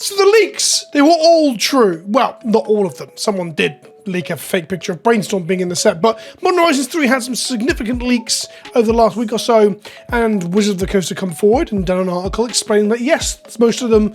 So the leaks, they were all true. Well, not all of them. Someone did leak a fake picture of Brainstorm being in the set, but Modern Horizons 3 had some significant leaks over the last week or so, and Wizards of the Coast have come forward and done an article explaining that yes, most of them,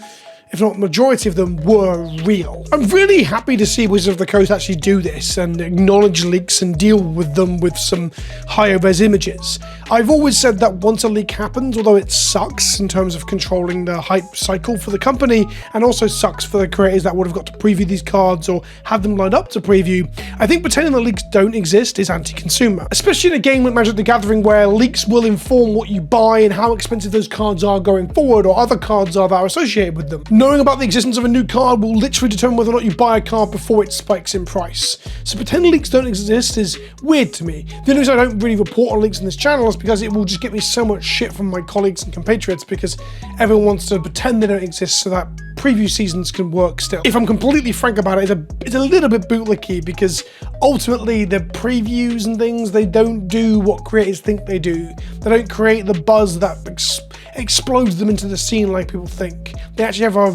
if not majority of them, were real. I'm really happy to see Wizards of the Coast actually do this and acknowledge leaks and deal with them with some higher res images. I've always said that once a leak happens, although it sucks in terms of controlling the hype cycle for the company, and also sucks for the creators that would have got to preview these cards or have them lined up to preview, I think pretending that leaks don't exist is anti-consumer. Especially in a game like Magic the Gathering where leaks will inform what you buy and how expensive those cards are going forward, or other cards are that are associated with them. Knowing about the existence of a new card will literally determine whether or not you buy a card before it spikes in price. So pretending leaks don't exist is weird to me. The only reason I don't really report on leaks on this channel is because it will just get me so much shit from my colleagues and compatriots because everyone wants to pretend they don't exist so that preview seasons can work still. If I'm completely frank about it, it's a little bit bootlicky because ultimately the previews and things, they don't do what creators think they do. They don't create the buzz that explodes them into the scene like people think. They actually have a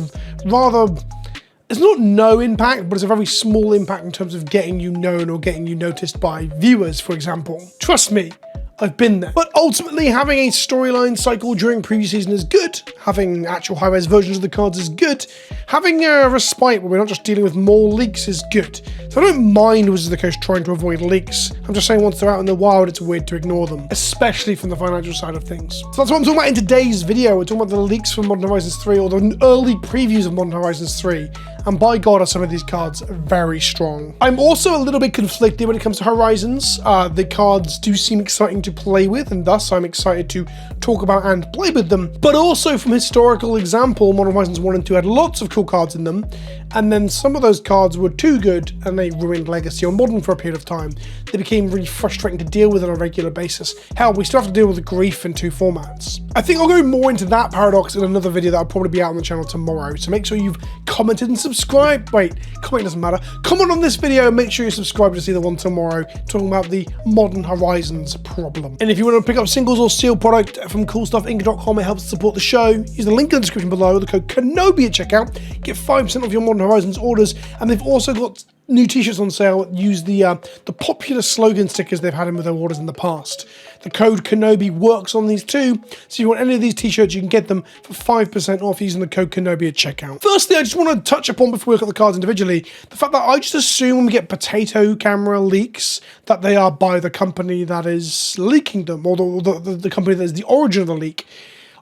rather, it's not no impact, but it's a very small impact in terms of getting you known or getting you noticed by viewers, for example. Trust me, I've been there. But ultimately, having a storyline cycle during preview season is good. Having actual high-res versions of the cards is good. Having a respite where we're not just dealing with more leaks is good. So I don't mind Wizards of the Coast trying to avoid leaks. I'm just saying once they're out in the wild, it's weird to ignore them, especially from the financial side of things. So that's what I'm talking about in today's video. We're talking about the leaks from Modern Horizons 3, or the early previews of Modern Horizons 3. And by God, are some of these cards very strong. I'm also a little bit conflicted when it comes to Horizons. The cards do seem exciting to play with, and thus I'm excited to talk about and play with them. But also from historical example, Modern Horizons 1 and 2 had lots of cool cards in them, and then some of those cards were too good and they ruined Legacy or Modern for a period of time. They became really frustrating to deal with on a regular basis. Hell, we still have to deal with the grief in 2 formats. I think I'll go more into that paradox in another video that'll probably be out on the channel tomorrow, so make sure you've commented and subscribed. Wait, comment doesn't matter. Comment on this video and make sure you subscribe to see the one tomorrow talking about the Modern Horizons problem. And if you want to pick up singles or sealed product from coolstuffinc.com, it helps support the show. Use the link in the description below, the code KENOBI at checkout, get 5% off your Modern Horizons orders, and they've also got new t-shirts on sale. Use the popular slogan stickers they've had in with their orders in the past. The code KENOBI works on these too, so if you want any of these t-shirts, you can get them for 5% off using the code KENOBI at checkout. Firstly, I just want to touch upon, before we look at the cards individually, the fact that I just assume when we get potato camera leaks that they are by the company that is leaking them, or the company that is the origin of the leak.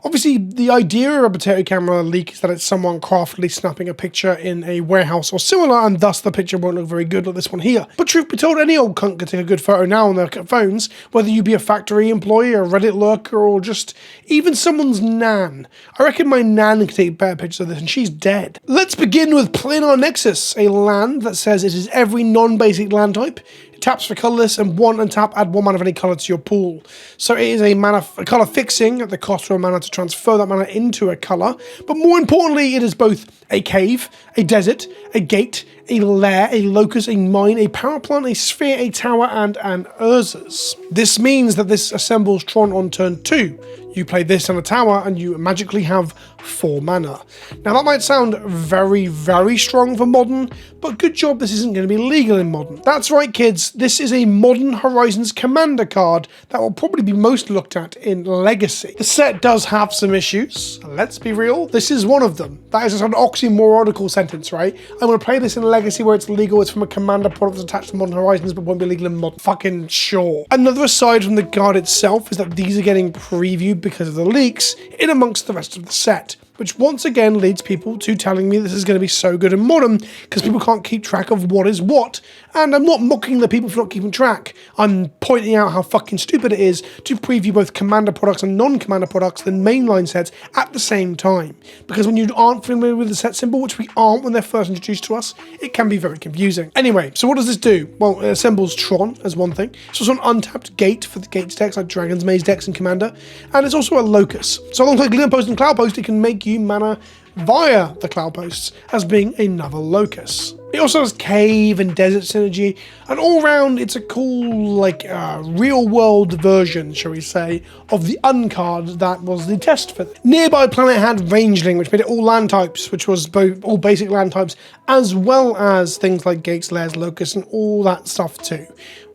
Obviously, the idea of a potato camera leak is that it's someone craftily snapping a picture in a warehouse or similar, and thus the picture won't look very good like this one here. But truth be told, any old cunt can take a good photo now on their phones, whether you be a factory employee, a Reddit lurker, or just even someone's nan. I reckon my nan can take better pictures of this, and she's dead. Let's begin with Planar Nexus, a land that says it is every non-basic land type. Taps for colorless, and 1 untap, add 1 mana of any color to your pool. So it is a color fixing at the cost of a mana to transfer that mana into a color. But more importantly, it is both a cave, a desert, a gate, a lair, a locus, a mine, a power plant, a sphere, a tower, and an Urza's. This means that this assembles Tron on turn 2. You play this on a tower and you magically have 4 mana. Now that might sound very, very strong for Modern, but good job this isn't going to be legal in Modern. That's right kids, this is a Modern Horizons Commander card that will probably be most looked at in Legacy. The set does have some issues, let's be real, this is one of them. That is just an oxymoronical sentence, right? I'm going to play this in Legacy where it's legal, it's from a Commander product that's attached to Modern Horizons but won't be legal in Modern. Fucking sure. Another aside from the card itself is that these are getting previewed because of the leaks in amongst the rest of the set, which once again leads people to telling me this is going to be so good in Modern because people can't keep track of what is what. And I'm not mocking the people for not keeping track. I'm pointing out how fucking stupid it is to preview both Commander products and non-Commander products, the mainline sets, at the same time. Because when you aren't familiar with the set symbol, which we aren't when they're first introduced to us, it can be very confusing. Anyway, so what does this do? Well, it assembles Tron as one thing. It's also an untapped gate for the gates decks like Dragon's Maze decks and Commander. And it's also a locus. So alongside Glimmer Post and Cloud Post, it can make you mana via the Cloud Posts as being another locus. It also has cave and desert synergy, and all round it's a cool, like, real-world version, shall we say, of the uncard that was the test for it. Nearby planet had Rangeling, which made it all land types, which was both all basic land types, as well as things like gates, lairs, locusts, and all that stuff too.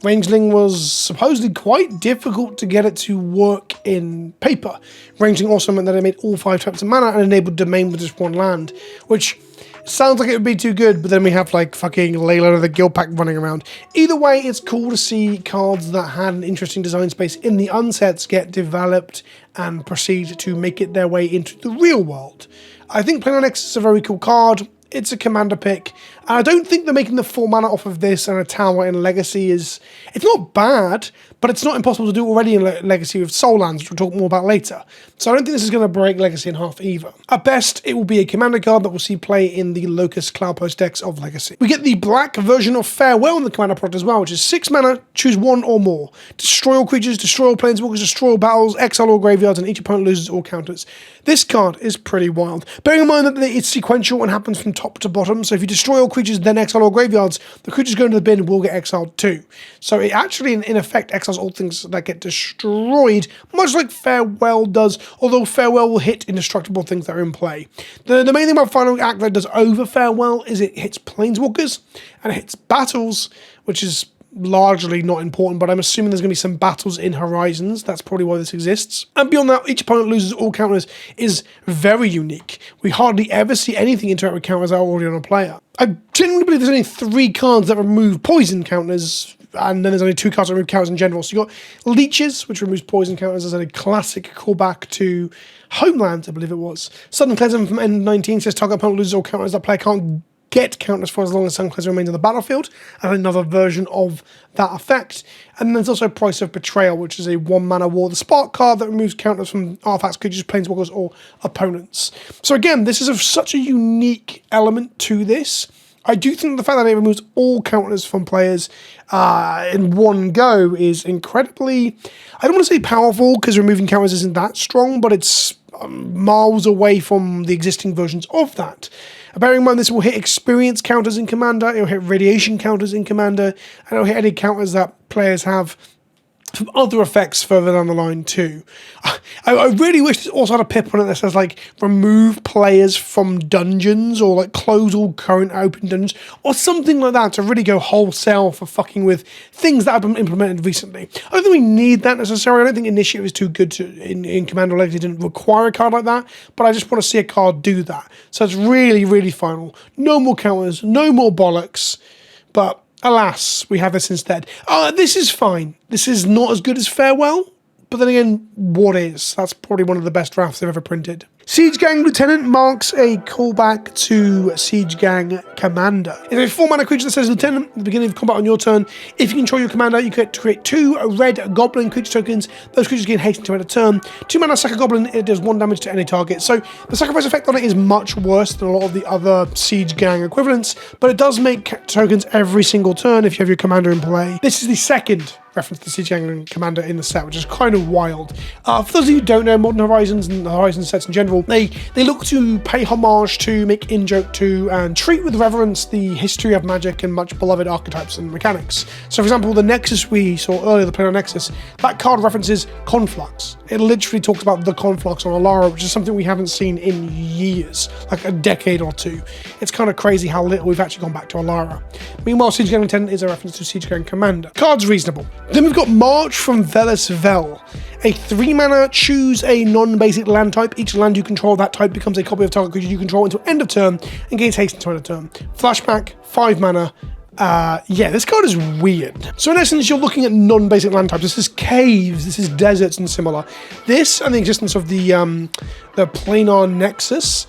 Rangeling was supposedly quite difficult to get it to work in paper. Rangeling also meant that it made all 5 types of mana and enabled domain with just one land, which sounds like it would be too good, but then we have like fucking Layla of the Guild Pack running around. Either way, it's cool to see cards that had an interesting design space in the unsets get developed and proceed to make it their way into the real world. I think playing on Nexus is a very cool card. It's a commander pick, and I don't think they're making the 4 mana off of this and a tower in Legacy is... It's not bad, but it's not impossible to do already in Legacy with Soul Lands, which we'll talk more about later. So I don't think this is going to break Legacy in half either. At best, it will be a commander card that we'll see play in the Locust Cloudpost decks of Legacy. We get the black version of Farewell in the commander product as well, which is 6 mana, choose 1 or more. Destroy all creatures, destroy all planeswalkers, destroy all battles, exile all graveyards, and each opponent loses all counters. This card is pretty wild. Bearing in mind that it's sequential and happens from top to bottom, so if you destroy all creatures, then exile all graveyards, the creatures going to the bin will get exiled too. So it actually, in effect, exiles all things that get destroyed, much like Farewell does, although Farewell will hit indestructible things that are in play. The main thing about Final Act that it does over Farewell is it hits planeswalkers, and it hits battles, which is largely not important, but I'm assuming there's going to be some battles in Horizons. That's probably why this exists. And beyond that, each opponent loses all counters is very unique. We hardly ever see anything interact with counters that are already on a player. I genuinely believe there's only 3 cards that remove poison counters, and then there's only 2 cards that remove counters in general. So you've got Leeches, which removes poison counters as a classic callback to Homeland, I believe it was. Sudden Cleansing from N19 says target opponent loses all counters. That player can't get counters for as long as Sudden Cleansing remains on the battlefield, and another version of that effect. And then there's also Price of Betrayal, which is a 1 mana War the Spark card that removes counters from artifacts, creatures, planeswalkers, or opponents. So again, this is such a unique element to this. I do think the fact that it removes all counters from players in one go is incredibly, I don't want to say powerful, because removing counters isn't that strong, but it's miles away from the existing versions of that. Bearing in mind this will hit experience counters in Commander, it'll hit radiation counters in Commander, and it'll hit any counters that players have from other effects further down the line too. I really wish this also had a pip on it that says like remove players from dungeons, or like close all current open dungeons, or something like that to really go wholesale for fucking with things that have been implemented recently. I don't think we need that necessarily. I don't think Initiative is too good to in Commander Legacy. Didn't require a card like that, but I just want to see a card do that. So it's really, really final. No more counters, no more bollocks, but alas, we have this instead. This is fine. This is not as good as Farewell, but then again, what is? That's probably one of the best drafts they've ever printed. Siege Gang Lieutenant marks a callback to Siege Gang Commander. It's a 4 mana creature that says Lieutenant at the beginning of combat on your turn. If you control your commander, you get to create 2 red goblin creature tokens. Those creatures gain haste until end of turn. 2 mana sack a goblin, it does 1 damage to any target. So the sacrifice effect on it is much worse than a lot of the other Siege Gang equivalents, but it does make tokens every single turn if you have your commander in play. This is the second reference to Siege Gang Commander in the set, which is kind of wild. For those of you who don't know Modern Horizons and the Horizon sets in general, they look to pay homage to, make in-joke to, and treat with reverence the history of Magic and much beloved archetypes and mechanics. So for example, the Nexus we saw earlier, the Planar Nexus, that card references Conflux. It literally talks about the Conflux on Alara, which is something we haven't seen in years, like a decade or 2. It's kind of crazy how little we've actually gone back to Alara. Meanwhile, Siege Gang Lieutenant is a reference to Siege Gang Commander. Card's reasonable. Then we've got March from Veles Vel. A 3 mana, choose a non-basic land type. Each land you control of that type becomes a copy of target creature you control until end of turn and gains haste until end of turn. Flashback, 5 mana. Yeah, this card is weird. So in essence, you're looking at non-basic land types. This is caves, this is deserts and similar. This and the existence of the Planar Nexus.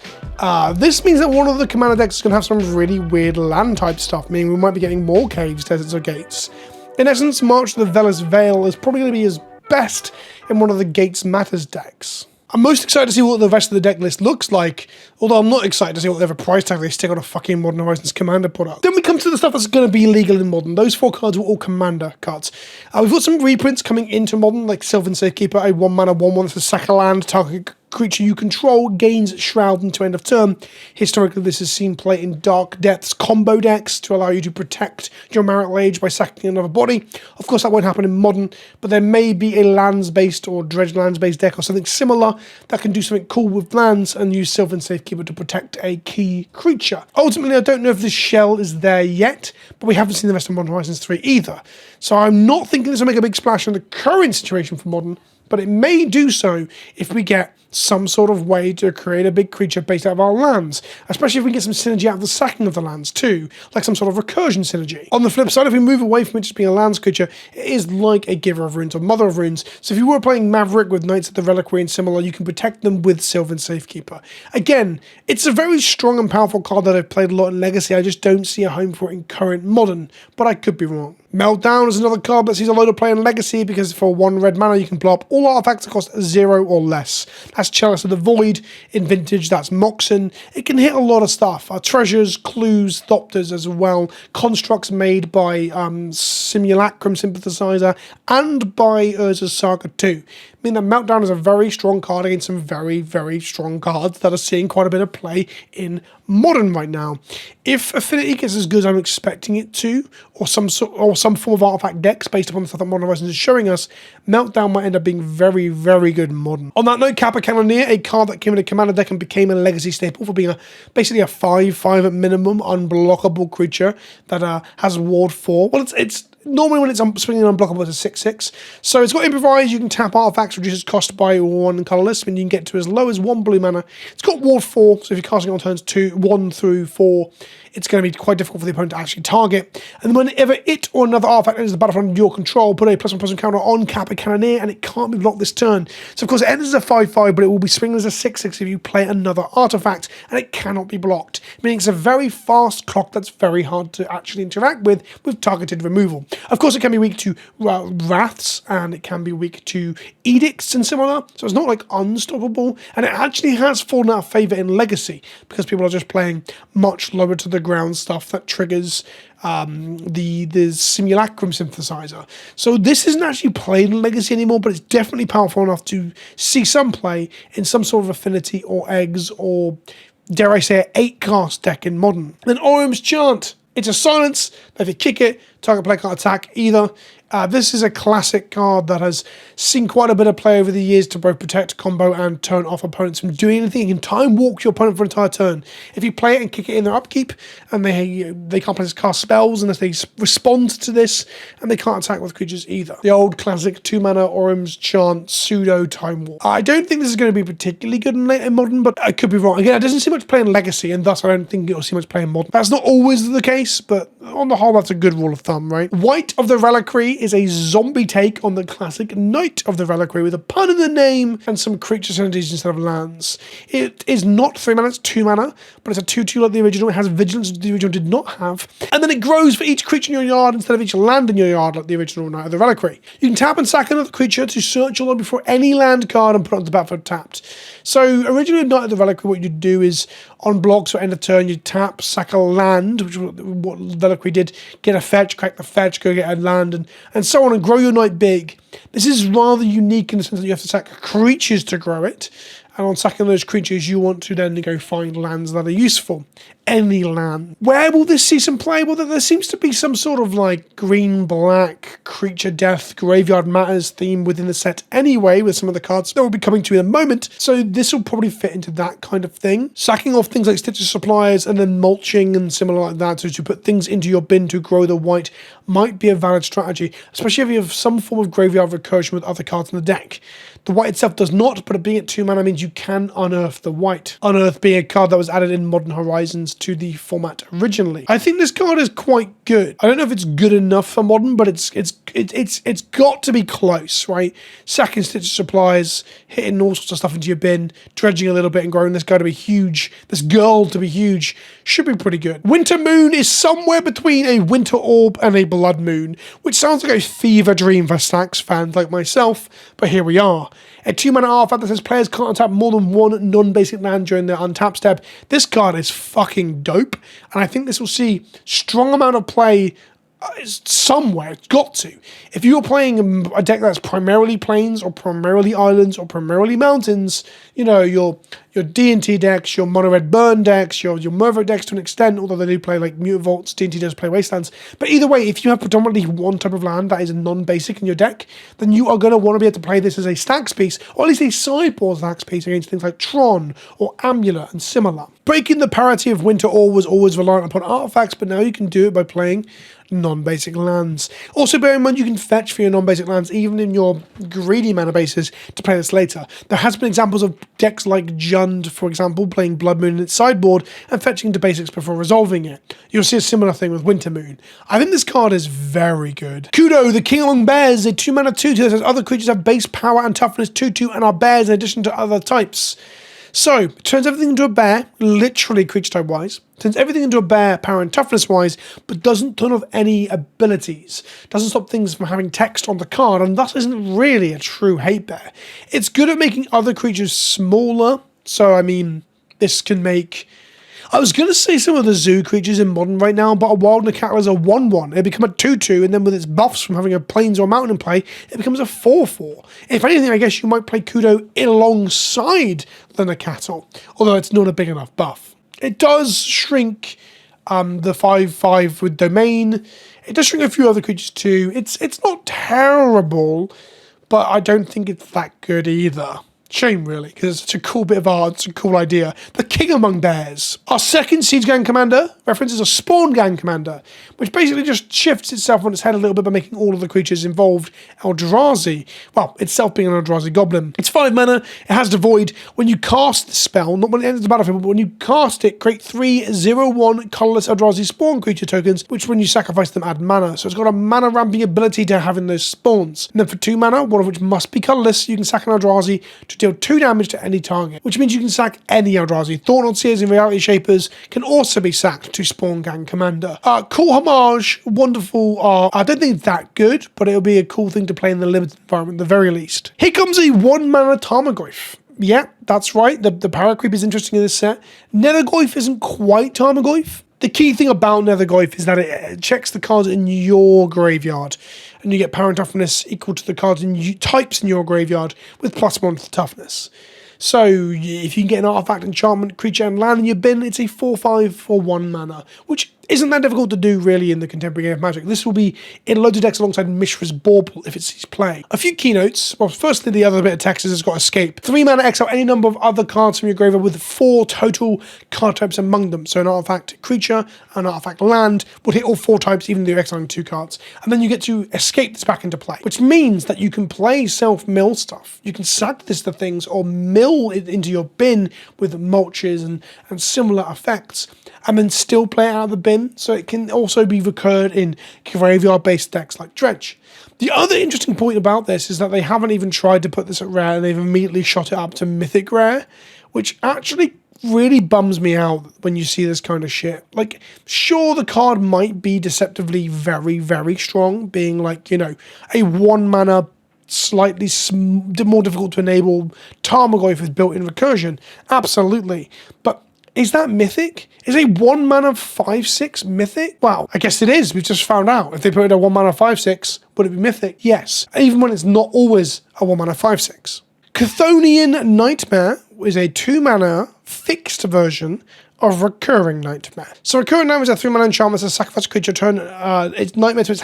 This means that one of the commander decks is going to have some really weird land type stuff, meaning we might be getting more caves, deserts, or gates. In essence, March to the Veles Vale is probably going to be his best in one of the Gates Matters decks. I'm most excited to see what the rest of the deck list looks like, although I'm not excited to see whatever price tag they stick on a fucking Modern Horizons Commander product. Then we come to the stuff that's going to be legal in Modern. Those 4 cards were all Commander cards. We've got some reprints coming into Modern, like Sylvan Safekeeper, a 1 mana 1/1 that's a sack a land, target creature you control gains Shroud until end of turn. Historically, this is seen play in Dark Depths combo decks to allow you to protect your marital age by sacking another body. Of course, that won't happen in Modern, but there may be a lands-based or dredge lands-based deck or something similar that can do something cool with lands and use Sylvan Safekeeper to protect a key creature. Ultimately, I don't know if this shell is there yet, but we haven't seen the rest of Modern Horizons 3 either. So I'm not thinking this will make a big splash in the current situation for Modern, but it may do so if we get some sort of way to create a big creature based out of our lands, especially if we get some synergy out of the sacking of the lands too, like some sort of recursion synergy. On the flip side, if we move away from it just being a lands creature, it is like a Giver of Runes or Mother of Runes, so if you were playing Maverick with Knights of the Reliquary and similar, you can protect them with Sylvan Safekeeper. Again, it's a very strong and powerful card that I've played a lot in Legacy. I just don't see a home for it in current Modern, but I could be wrong. Meltdown is another card that sees a load of play in Legacy because for 1 red mana you can blow up all artifacts that cost 0 or less. That's Chalice of the Void. In Vintage, that's Moxen. It can hit a lot of stuff. Treasures, Clues, Thopters as well. Constructs made by Simulacrum Synthesizer and by Urza's Saga 2. I mean that Meltdown is a very strong card against some very, very strong cards that are seeing quite a bit of play in Modern right now. If Affinity gets as good as I'm expecting it to, or some form of artifact decks based upon the stuff that Modern Horizons is showing us, Meltdown might end up being very, very good in Modern. On that note, Kappa Cannoneer, a card that came in a Commander deck and became a Legacy staple for being basically a 5/5 at minimum unblockable creature that has Ward 4. Well, it's normally when it's swinging unblockable, it's a 6/6. So it's got Improvise, you can tap artifacts, reduces cost by 1 colourless, and you can get to as low as 1 blue mana. It's got Ward 4, so if you're casting on turns 1 through 4, it's going to be quite difficult for the opponent to actually target. And whenever it or another artifact enters the battlefield under your control, put a +1/+1 counter on Kappa Cannoneer, and it can't be blocked this turn. So of course it enters as a 5/5, but it will be swinging as a 6/6 if you play another artifact, and it cannot be blocked. Meaning it's a very fast clock that's very hard to actually interact with targeted removal. Of course it can be weak to Wraths, and it can be weak to Edicts and similar, so it's not like unstoppable, and it actually has fallen out of favour in Legacy, because people are just playing much lower to the ground stuff that triggers the Simulacrum Synthesizer. So this isn't actually played in Legacy anymore, but it's definitely powerful enough to see some play in some sort of Affinity or Eggs or, dare I say, 8-cast deck in Modern. Then Orum's Chant. It's a silence that if you kick it, target player can't attack either. This is a classic card that has seen quite a bit of play over the years to both protect, combo, and turn off opponents from doing anything. You can time walk your opponent for an entire turn. If you play it and kick it in their upkeep, and they can't cast spells unless they respond to this, and they can't attack with creatures either. The old classic 2-mana Orum's Chant pseudo time walk. I don't think this is going to be particularly good in Modern, but I could be wrong. Again, it doesn't see much play in Legacy, and thus I don't think it'll see much play in Modern. That's not always the case, but on the whole, that's a good rule of thumb, right? White of the Reliquary is a zombie take on the classic Knight of the Reliquary with a pun in the name and some creature synergies instead of lands. It is not 3 mana, it's 2 mana, but it's a 2/2 like the original. It has Vigilance, which the original did not have. And then it grows for each creature in your yard instead of each land in your yard like the original Knight of the Reliquary. You can tap and sack another creature to search your lobby for any land card and put it onto the battlefield tapped. So originally Knight of the Reliquary, what you do is on blocks or end of turn, you tap, sack a land, which is what Reliquary did, get a fetch, crack the fetch, go get a land, and so on, and grow your Knight big. This is rather unique in the sense that you have to sack creatures to grow it, and on sacking those creatures, you want to then go find lands that are useful. Any land. Where will this see some play? Well, there seems to be some sort of like green-black creature death graveyard matters theme within the set anyway, with some of the cards that will be coming to in a moment, so this will probably fit into that kind of thing. Sacking off things like Stitcher Suppliers and then mulching and similar like that, so to put things into your bin to grow the white might be a valid strategy, especially if you have some form of graveyard recursion with other cards in the deck. The white itself does not, but it being at 2 mana means you can unearth the white. Unearth being a card that was added in Modern Horizons to the format originally. I think this card is quite good. I don't know if it's good enough for Modern, but it's got to be close, right? Sacking Stitcher Supplies, hitting all sorts of stuff into your bin, dredging a little bit and growing this guy to be huge, this girl to be huge, should be pretty good. Winter Moon is somewhere between a Winter Orb and a Blood Moon, which sounds like a fever dream for Stacks fans like myself, but here we are. A 2-mana artifact that says players can't untap more than 1 non-basic land during their untap step. This card is fucking dope, and I think this will see strong amount of play somewhere. It's got to. If you're playing a deck that's primarily plains or primarily islands or primarily mountains, you know, your D&T decks, your Mono Red Burn decks, your Merfolk decks to an extent, although they do play like Mutant Vaults, D&T does play Wastelands. But either way, if you have predominantly one type of land that is non-basic in your deck, then you are going to want to be able to play this as a stacks piece, or at least a sideboard stacks piece against things like Tron or Amulet and similar. Breaking the parity of Winter Ore was always reliant upon artifacts, but now you can do it by playing non-basic lands. Also bear in mind you can fetch for your non-basic lands even in your greedy mana bases to play this later. There has been examples of decks like Jund, for example, playing Blood Moon in its sideboard and fetching to basics before resolving it. You'll see a similar thing with Winter Moon. I think this card is very good. Kudo, the King Among Bears, a 2-mana 2/2 that says other creatures have base power and toughness 2/2 and are bears in addition to other types. So, it turns everything into a bear, literally creature type wise. Turns everything into a bear, power and toughness wise, but doesn't turn off any abilities. Doesn't stop things from having text on the card, and thus isn't really a true hate bear. It's good at making other creatures smaller. So, I mean, this can make... I was going to say some of the zoo creatures in Modern right now, but a Wild Necatl is a 1/1. It become a 2/2, and then with its buffs from having a Plains or Mountain in play, it becomes a 4/4. If anything, I guess you might play Kudo alongside the Necatl, although it's not a big enough buff. It does shrink the 5/5 with Domain. It does shrink a few other creatures too. It's not terrible, but I don't think it's that good either. Shame, really, because it's such a cool bit of art, it's a cool idea. The King Among Bears. Our second Siege Gang commander references a Spawn Gang commander, which basically just shifts itself on its head a little bit by making all of the creatures involved Eldrazi. Well, itself being an Eldrazi goblin. It's 5 mana, it has Devoid. When you cast the spell, not when it enters the battlefield, but when you cast it, create 3 0/1 colorless Eldrazi spawn creature tokens, which when you sacrifice them add mana. So it's got a mana ramping ability to having those spawns. And then for 2 mana, one of which must be colorless, you can sack an Eldrazi to deal 2 damage to any target, which means you can sack any Eldrazi. Thought-Knot Seers and Reality Shapers can also be sacked to Spawn Gang Commander. Cool homage, wonderful art. I don't think it's that good, but it'll be a cool thing to play in the limited environment at the very least. Here comes a 1-mana Tarmogoyf. Yeah, that's right, the power creep is interesting in this set. Nethergoyf isn't quite Tarmogoyf. The key thing about Nethergoyf is that it checks the cards in your graveyard, and you get power and toughness equal to the cards in types in your graveyard with +1 to toughness. So if you can get an artifact, enchantment, creature, and land in your bin, it's a 4/5 for 1 mana, which isn't that difficult to do really in the contemporary game of Magic. This will be in loads of decks alongside Mishra's Bauble if it sees play. A few keynotes. Well, firstly, the other bit of text is it's got Escape. 3 mana, exile any number of other cards from your graveyard with 4 total card types among them. So an artifact creature, an artifact land would hit all 4 types even though you're exiling 2 cards. And then you get to escape this back into play, which means that you can play self-mill stuff. You can sack this to things or mill it into your bin with mulches and similar effects, and then still play it out of the bin. So it can also be recurred in graveyard-based decks like Dredge. The other interesting point about this is that they haven't even tried to put this at rare, and they've immediately shot it up to mythic rare, which actually really bums me out when you see this kind of shit. Like, sure, the card might be deceptively very, very strong, being like, you know, a 1-mana slightly more difficult to enable Tarmogoyf with built-in recursion. Absolutely. But is that mythic? Is a 1-mana 5/6 mythic? Wow, I guess it is. We've just found out. If they put it a 1-mana 5/6, would it be mythic? Yes. Even when it's not always a 1-mana 5/6. Chthonian Nightmare is a 2-mana fixed version of Recurring Nightmare. So Recurring Nightmare is a 3-mana enchantment that sacrifice a creature, turn its nightmare to its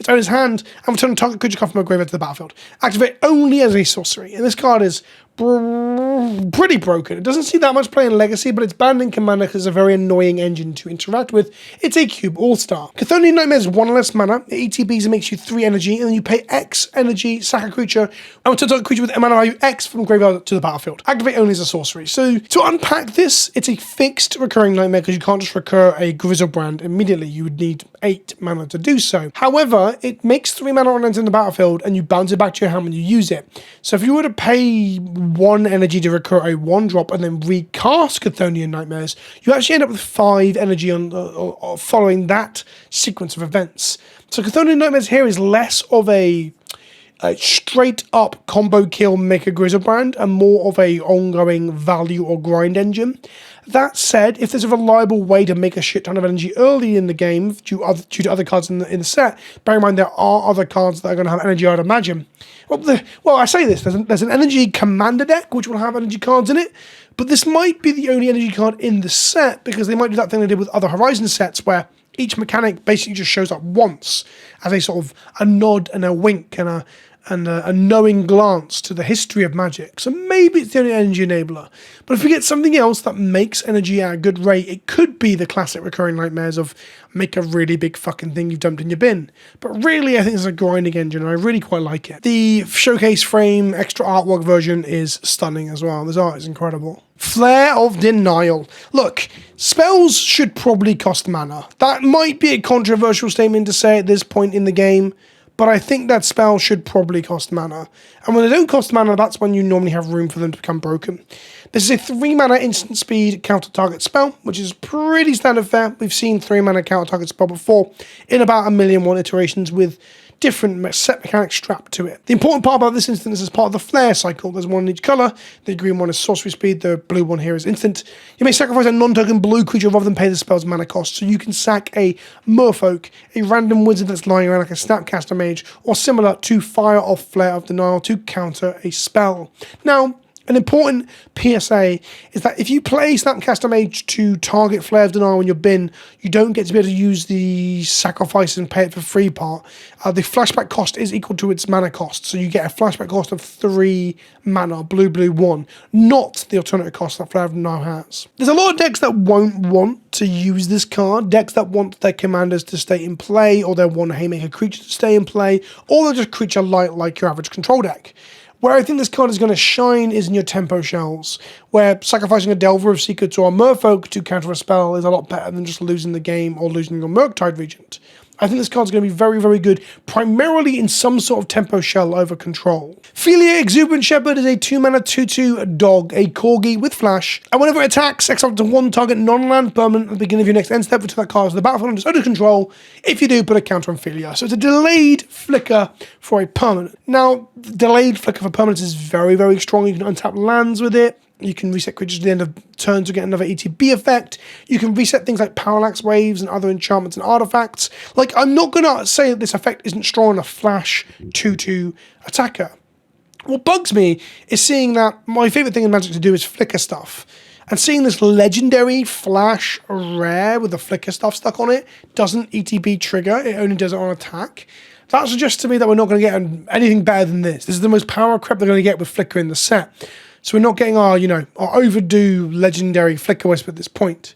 owner's hand, and return a target creature card from a graveyard to the battlefield. Activate only as a sorcery. And this card is pretty broken. It doesn't see that much play in Legacy, but it's banned in Commander because it's a very annoying engine to interact with. It's a cube all-star. Chthonian Nightmare is 1 less mana. It ETBs and makes you 3 energy, and then you pay X energy, sack a creature, and return a creature with a mana value X from graveyard to the battlefield. Activate only as a sorcery. So to unpack this, it's a fixed Recurring Nightmare because you can't just recur a Grizzlebrand immediately. You would need 8 mana to do so. However, it makes 3 mana on in the battlefield, and you bounce it back to your hand when you use it. So if you were to pay 1 energy to recur a 1-drop and then recast Chthonian Nightmares, you actually end up with 5 energy on following that sequence of events. So Chthonian Nightmares here is less of a straight up combo kill make a Grizzlebrand and more of a ongoing value or grind engine. That said, if there's a reliable way to make a shit ton of energy early in the game due to other cards in the set, bear in mind there are other cards that are going to have energy, I'd imagine. Well, I say this, there's an energy commander deck which will have energy cards in it, but this might be the only energy card in the set because they might do that thing they did with other Horizon sets where each mechanic basically just shows up once as a sort of a nod and a wink and a knowing glance to the history of Magic. So maybe it's the only energy enabler. But if we get something else that makes energy at a good rate, it could be the classic recurring nightmares of make a really big fucking thing you've dumped in your bin. But really, I think it's a grinding engine, and I really quite like it. The showcase frame extra artwork version is stunning as well. This art is incredible. Flare of Denial. Look, spells should probably cost mana. That might be a controversial statement to say at this point in the game, but I think that spell should probably cost mana. And when they don't cost mana, that's when you normally have room for them to become broken. This is a 3 mana instant speed counter target spell, which is pretty standard fare. We've seen 3 mana counter target spell before in about 1,000,001 iterations with different set mechanics strapped to it. The important part about this instance is part of the flare cycle. There's one in each colour. The green one is sorcery speed, the blue one here is instant. You may sacrifice a non-token blue creature rather than pay the spell's mana cost, so you can sack a merfolk, a random wizard that's lying around like a snapcaster mage, or similar to fire off Flare of Denial to counter a spell. Now, an important PSA is that if you play Snapcaster Mage to target Flare of Denial in your bin, you don't get to be able to use the sacrifice and pay it for free part. The flashback cost is equal to its mana cost, so you get a flashback cost of 3 mana, blue, 1, not the alternative cost that Flare of Denial has. There's a lot of decks that won't want to use this card, decks that want their commanders to stay in play, or they want a Haymaker creature to stay in play, or they're just creature light like your average control deck. Where I think this card is going to shine is in your tempo shells, where sacrificing a Delver of Secrets or a Merfolk to counter a spell is a lot better than just losing the game or losing your Murktide Regent. I think this card's going to be very, very good, primarily in some sort of tempo shell over control. Philia Exuberant Shepherd is a 2-mana 2/2 dog, a corgi with flash, and whenever it attacks, exile to 1 target non-land permanent at the beginning of your next end step until that card is the battlefield under its own control. If you do, put a counter on Philia. So it's a delayed flicker for a permanent. Now, delayed flicker for permanents is very, very strong. You can untap lands with it. You can reset creatures at the end of turn to get another ETB effect. You can reset things like Parallax Waves and other enchantments and artifacts. Like, I'm not going to say that this effect isn't strong enough flash 2/2 attacker. What bugs me is seeing that my favourite thing in Magic to do is flicker stuff. And seeing this legendary flash rare with the flicker stuff stuck on it doesn't ETB trigger, it only does it on attack. That suggests to me that we're not going to get anything better than this. This is the most power creep they're going to get with flicker in the set. So we're not getting our overdue legendary Flicker Wisp at this point.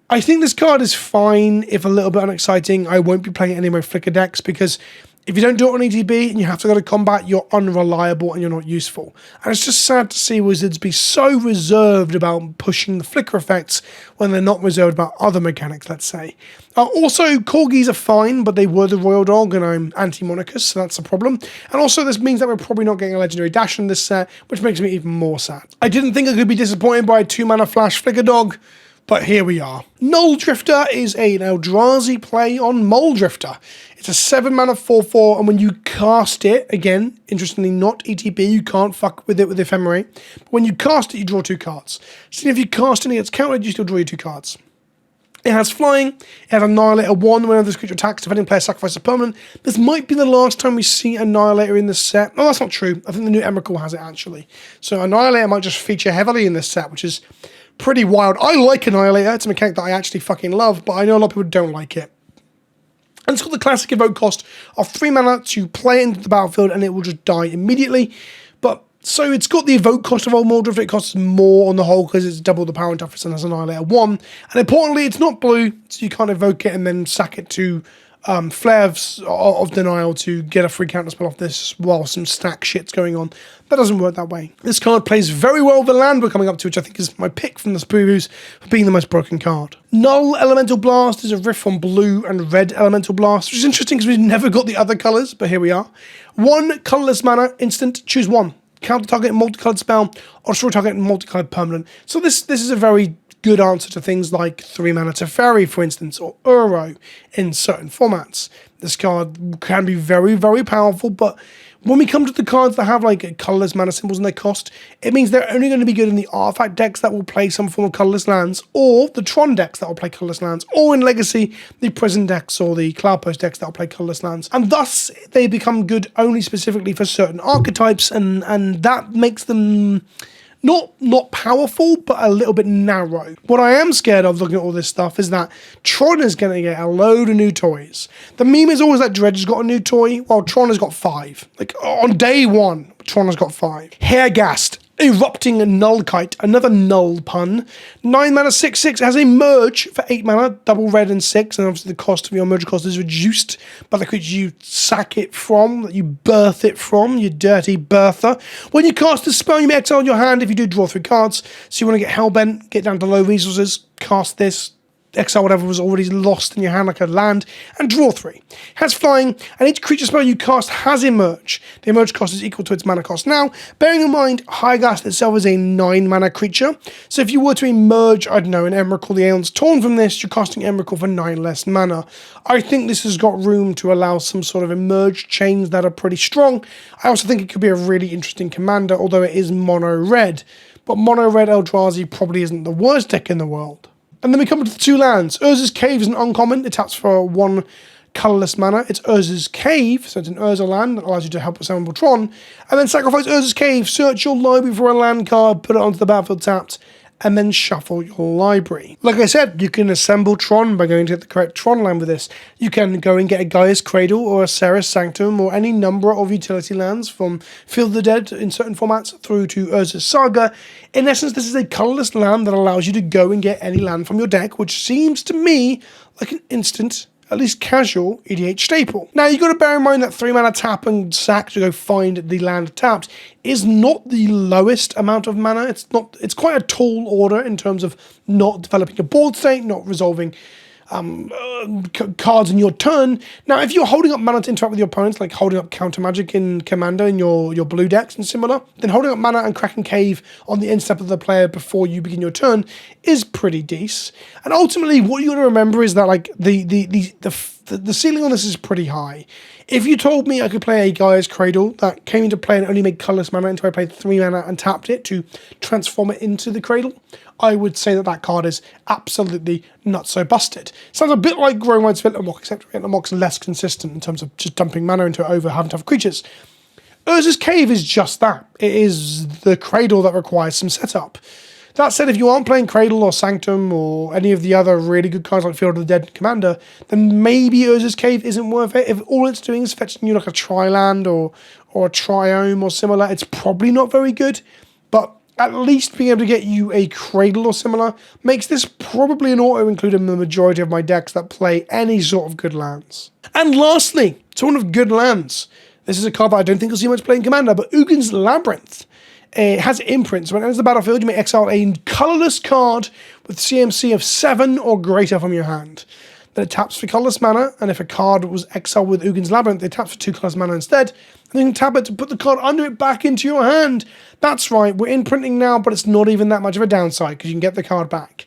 I think this card is fine, if a little bit unexciting. I won't be playing any of my Flicker decks because if you don't do it on ETB and you have to go to combat, you're unreliable and you're not useful. And it's just sad to see Wizards be so reserved about pushing the Flicker effects when they're not reserved about other mechanics, let's say. Also, Corgis are fine, but they were the Royal Dog and I'm anti-Monicus, so that's a problem. And also, this means that we're probably not getting a Legendary Dash in this set, which makes me even more sad. I didn't think I could be disappointed by a 2-mana Flash Flicker Dog, but here we are. Null Drifter is an Eldrazi play on Mole Drifter. It's a 7-mana 4/4, and when you cast it, again, interestingly not ETB, you can't fuck with it with Ephemerate, but when you cast it, you draw 2 cards. So if you cast it and it gets countered, you still draw your 2 cards. It has flying, it has Annihilator 1 whenever this creature attacks, defending player sacrifices a permanent. This might be the last time we see Annihilator in this set. Oh, that's not true. I think the new Emrakul has it, actually. So Annihilator might just feature heavily in this set, which is pretty wild. I like Annihilator. It's a mechanic that I actually fucking love, but I know a lot of people don't like it. And it's got the classic evoke cost of 3 mana to play into the battlefield, and it will just die immediately. But so it's got the evoke cost of Old Mole Drifter. It costs more on the whole because it's double the power and toughness and has Annihilator 1. And importantly, it's not blue, so you can't evoke it and then sack it to Flare of Denial to get a free counter spell off this while some stack shit's going on. That doesn't work that way. This card plays very well with the land we're coming up to, which I think is my pick from the previews for being the most broken card. Null Elemental Blast is a riff on blue and red Elemental Blast, which is interesting because we've never got the other colours, but here we are. 1 colourless mana, instant, choose 1. Counter target multicolored spell, or destroy target multicolored permanent. So this is a very good answer to things like 3 mana Teferi, for instance, or Uro in certain formats. This card can be very, very powerful, but When we come to the cards that have like colorless mana symbols in their cost, it means they're only going to be good in the artifact decks that will play some form of colorless lands, or the Tron decks that will play colorless lands, or in Legacy, the Prison decks or the Cloudpost decks that will play colorless lands. And thus, they become good only specifically for certain archetypes, and that makes them not powerful, but a little bit narrow. What I am scared of looking at all this stuff is that Tron is going to get a load of new toys. The meme is always that Dredge has got a new toy, while Tron has got 5. Like, on day 1, Tron has got 5. Hairgast. Erupting Nullkite, another null pun. 9 mana, 6/6, has a merge for 8 mana, double red and 6, and obviously the cost of your merge cost is reduced by the creature you sack it from, that you birth it from, you dirty birther. When you cast a spell, you may exile your hand. If you do, draw 3 cards. So you want to get Hellbent, get down to low resources, cast this, exile whatever was already lost in your hand like a land, and draw 3. Has flying, and each creature spell you cast has emerge. The emerge cost is equal to its mana cost. Now, bearing in mind, Hairgast itself is a 9 mana creature, so if you were to emerge, I don't know, an Emrakul the Aeon's Torn from this, you're casting Emrakul for 9 less mana. I think this has got room to allow some sort of emerge chains that are pretty strong. I also think it could be a really interesting commander, although it is mono red. But mono red Eldrazi probably isn't the worst deck in the world. And then we come to the 2 lands. Urza's Cave is an uncommon. It taps for 1 colorless mana. It's Urza's Cave, so it's an Urza land that allows you to help assemble Tron. And then sacrifice Urza's Cave, search your library for a land card, put it onto the battlefield tapped, and then shuffle your library. Like I said, you can assemble Tron by going to get the correct Tron land with this. You can go and get a Gaia's Cradle or a Serra's Sanctum or any number of utility lands from Field of the Dead in certain formats through to Urza's Saga. In essence, this is a colorless land that allows you to go and get any land from your deck, which seems to me like an instant, at least casual, EDH staple. Now, you've got to bear in mind that 3 mana tap and sack to go find the land tapped is not the lowest amount of mana. It's quite a tall order in terms of not developing a board state, not resolving cards in your turn. Now, if you're holding up mana to interact with your opponents, like holding up counter magic in Commander in your blue decks and similar, then holding up mana and cracking cave on the end step of the player before you begin your turn is pretty decent. And ultimately, what you got to remember is that like the ceiling on this is pretty high. If you told me I could play a Gaia's Cradle that came into play and only made colorless mana until I played 3 mana and tapped it to transform it into the Cradle, I would say that that card is absolutely not so busted. Sounds a bit like Growing White Splintermock, except Splintermock's less consistent in terms of just dumping mana into it over having to have creatures. Urza's Cave is just that. It is the Cradle that requires some setup. That said, if you aren't playing Cradle or Sanctum or any of the other really good cards like Field of the Dead and Commander, then maybe Urza's Cave isn't worth it. If all it's doing is fetching you like a Tri-land or a Triome or similar, it's probably not very good. But at least being able to get you a Cradle or similar makes this probably an auto-include in the majority of my decks that play any sort of good lands. And lastly, talking of good lands, this is a card that I don't think you'll see much play in Commander, but Uugan's Labyrinth. It has imprints. When it enters the battlefield, you may exile a colorless card with CMC of 7 or greater from your hand. Then it taps for colorless mana, and if a card was exiled with Uugan's Labyrinth, it taps for 2 colorless mana instead. And then you can tap it to put the card under it back into your hand. That's right, we're imprinting now, but it's not even that much of a downside because you can get the card back.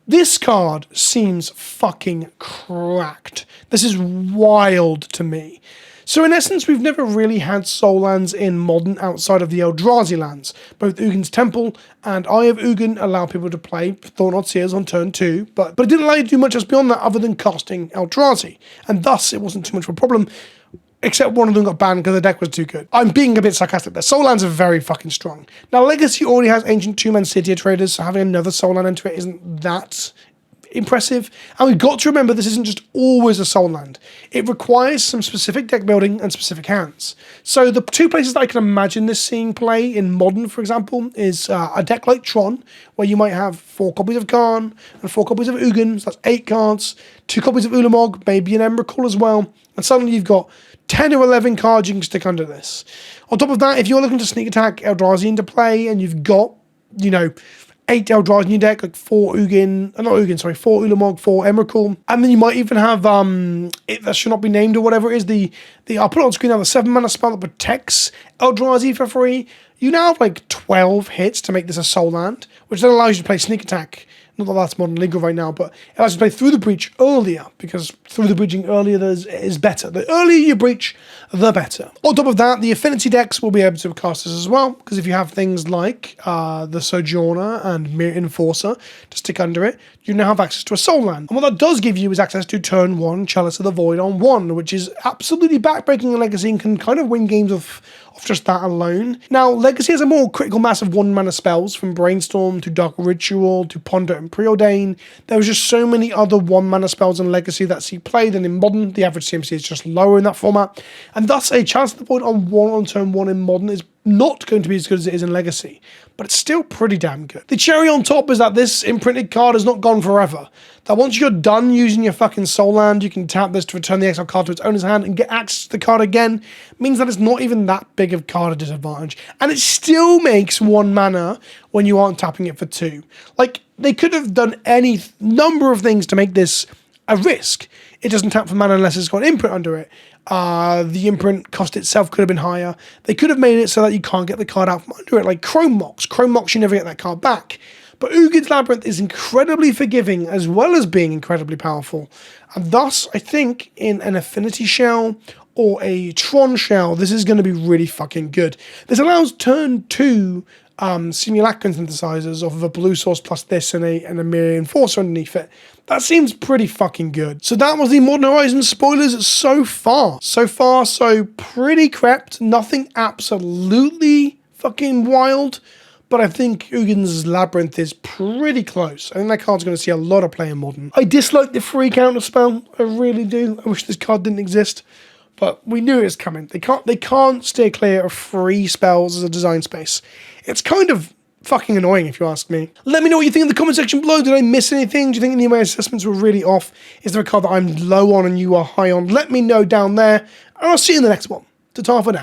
This card seems fucking cracked. This is wild to me. So in essence, we've never really had soul lands in Modern outside of the Eldrazi lands. Both Uugan's Temple and Eye of Uugan allow people to play Thornrod Seers on turn 2, but it didn't allow you to do much else beyond that other than casting Eldrazi, and thus it wasn't too much of a problem, except one of them got banned because the deck was too good. I'm being a bit sarcastic there. Soul lands are very fucking strong. Now, Legacy already has Ancient Tomb and City of Traders, so having another soul land into it isn't that impressive. And we've got to remember this isn't just always a soul land. It requires some specific deck building and specific hands. So the 2 places that I can imagine this seeing play in Modern, for example, is a deck like Tron, where you might have 4 copies of Karn and 4 copies of Uugan, so that's 8 cards, 2 copies of Ulamog, maybe an Emrakul as well, and suddenly you've got 10 or 11 cards you can stick under this. On top of that, if you're looking to sneak attack Eldrazi into play and you've got, 8 Eldrazi in your deck, like 4 Ulamog, 4 Emrakul. And then you might even have, that should not be named or whatever it is, I'll put it on screen now, the 7 mana spell that protects Eldrazi for free. You now have like 12 hits to make this a soul land, which then allows you to play sneak attack Not that that's modern legal right now, but it allows you to play Through the Breach earlier, because through the breaching earlier is better. The earlier you breach, the better. On top of that, the affinity decks will be able to cast this as well, because if you have things like the Sojourner and Mere Enforcer to stick under it, you now have access to a Soul Land. And what that does give you is access to turn 1 Chalice of the Void on 1, which is absolutely backbreaking in Legacy and can kind of win games of just that alone. Now, Legacy has a more critical mass of 1-mana spells, from Brainstorm to Dark Ritual to Ponder and Preordain. There was just so many other 1-mana spells in Legacy that see play than in Modern. The average CMC is just lower in that format, and thus a Chalice of the Void on 1 on turn 1 in Modern is not going to be as good as it is in Legacy, but it's still pretty damn good. The cherry on top is that this imprinted card has not gone forever. That once you're done using your fucking Soul Land, you can tap this to return the exile card to its owner's hand and get access to the card again. Means that it's not even that big of card a disadvantage. And it still makes 1 mana when you aren't tapping it for 2. Like, they could have done any number of things to make this a risk. It doesn't tap for mana unless it's got an imprint under it. The imprint cost itself could have been higher. They could have made it so that you can't get the card out from under it, like Chrome Mox. Chrome Mox, you never get that card back. But Uugan Labyrinth is incredibly forgiving as well as being incredibly powerful. And thus, I think in an Affinity Shell or a Tron Shell, this is going to be really fucking good. This allows turn 2 simulacrum synthesizers off of a blue source plus this and a Mirror Enforcer underneath it. That seems pretty fucking good. So that was the Modern Horizons spoilers so far. So far, so pretty crept. Nothing absolutely fucking wild. But I think Uugan's Labyrinth is pretty close. I think that card's going to see a lot of play in Modern. I dislike the free counter spell. I really do. I wish this card didn't exist. But we knew it was coming. They can't stay clear of free spells as a design space. It's kind of fucking annoying, if you ask me. Let me know what you think in the comment section below. Did I miss anything? Do you think any of my assessments were really off? Is there a card that I'm low on and you are high on? Let me know down there. And I'll see you in the next one. Ta-ta for now.